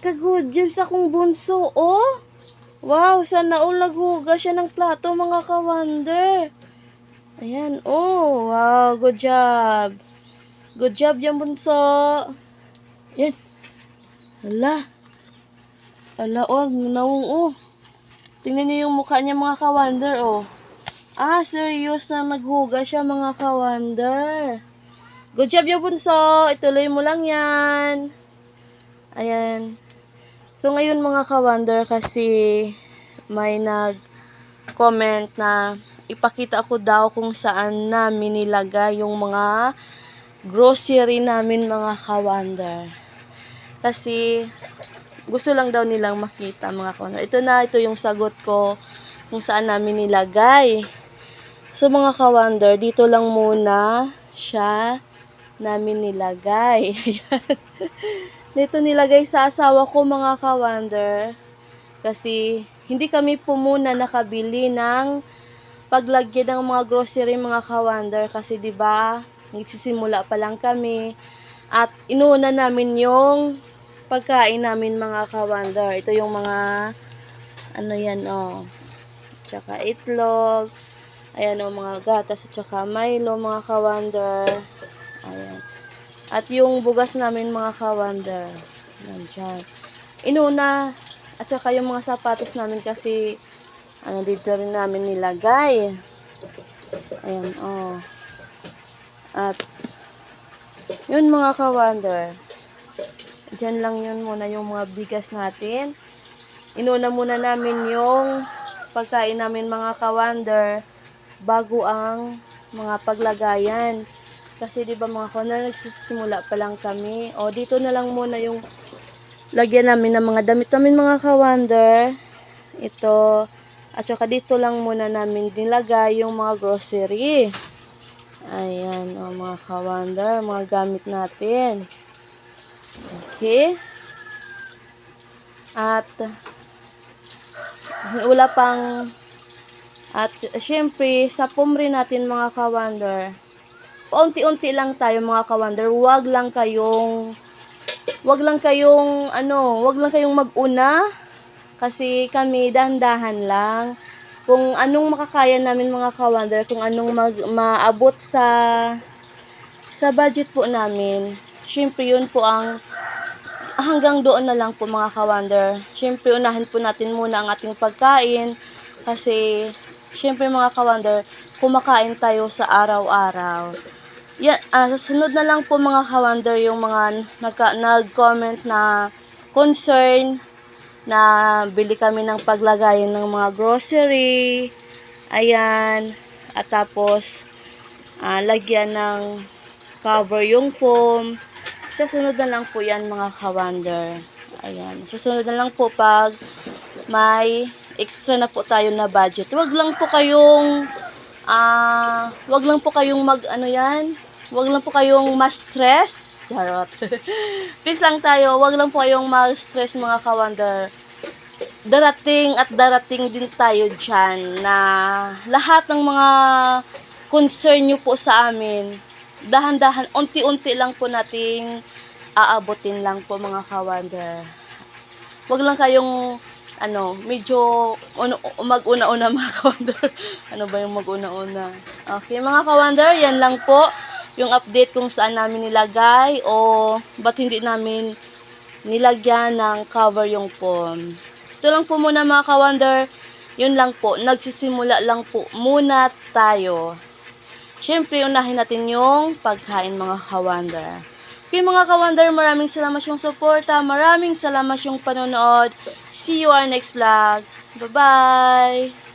Ka-good job sa kong bunso, oh. Wow, sana all naghugas siya ng plato, mga ka-wonder. Ayan, oh. Wow, good job. Good job yan, bunso. Yan. Ala. Ala, oh, naung, oh. Tingnan niyo yung mukha niya, mga ka-wonder, oh. Ah, serious na naghugas siya, mga ka-wonder. Good job yan, bunso. Ituloy mo lang yan. Ayan. So, ngayon mga ka-wonder, kasi may nag-comment na ipakita ko daw kung saan namin nilagay yung mga grocery namin, mga ka-wonder. Kasi, gusto lang daw nilang makita, mga ka-wonder. Ito yung sagot ko kung saan namin nilagay. So, mga ka-wonder, dito lang muna siya namin nilagay. Dito nilagay sa asawa ko, mga ka-wonder. Kasi hindi kami po muna nakabili ng paglagyan ng mga grocery, mga ka-wonder. Kasi 'di ba, nagsisimula pa lang kami at inuuna namin yung pagkain namin, mga ka-wonder. Ito yung mga ano yan, oh. Tsaka itlog. Ayan, oh, mga gatas at tsaka Milo, mga ka-wonder. Ayan. At yung bugas namin, mga ka-wonder, nandiyan. Inuna, at saka yung mga sapatos namin kasi, dito rin namin nilagay. Ayan, oh. At, yun, mga ka-wonder. Diyan lang yun muna yung mga bigas natin. Inuna muna namin yung pagkain namin, mga ka-wonder, bago ang mga paglagayan. Kasi 'di ba, mga ka-wonder, nagsisimula pa lang kami. O dito na lang muna yung lagyan namin ng mga damit namin, mga ka-wonder. Ito. At saka dito lang muna namin nilagay yung mga grocery. Ayan, o, mga ka-wonder, mga gamit natin. Okay. At wala pang syempre sa pumri natin, mga ka-wonder, paunti-unti lang tayo, mga ka-wonder. Wag lang kayong mag-una. Kasi kami, dahan-dahan lang. Kung anong makakaya namin, mga ka-wonder, kung anong maabot sa budget po namin. Syempre, yun po ang hanggang doon na lang po, mga ka-wonder. Syempre, unahin po natin muna ang ating pagkain. Kasi, syempre, mga ka-wonder, kumakain tayo sa araw-araw. Yan, sa sunod na lang po, mga ka-wonder, yung mga nag-comment na concern na bili kami ng paglagayan ng mga grocery. Ayan. At tapos, lagyan ng cover yung foam. Sa sunod na lang po yan, mga ka-wonder. Ayan. Sa sunod na lang po pag may extra na po tayo na budget. Wag lang po kayong wag lang po kayong ma-stress. Charot. Please lang tayo, wag lang po kayong ma-stress, mga ka-wonder. Darating din tayo dyan na lahat ng mga concern nyo po sa amin, dahan-dahan, unti-unti lang po nating aabutin lang po, mga ka-wonder. Wag lang kayong medyo mag-una-una, mga ka-wonder. Ano ba yung mag-una-una? Okay, mga ka-wonder, yan lang po yung update kung saan namin nilagay o ba't hindi namin nilagyan ng cover yung foam. Ito lang po muna, mga ka-wonder. Yun lang po, nagsisimula lang po muna tayo. Siyempre, unahin natin yung pagkain, mga ka-wonder. Okay, mga ka-wonder, maraming salamat yung suporta. Maraming salamat yung panonood. See you our next vlog. Bye-bye!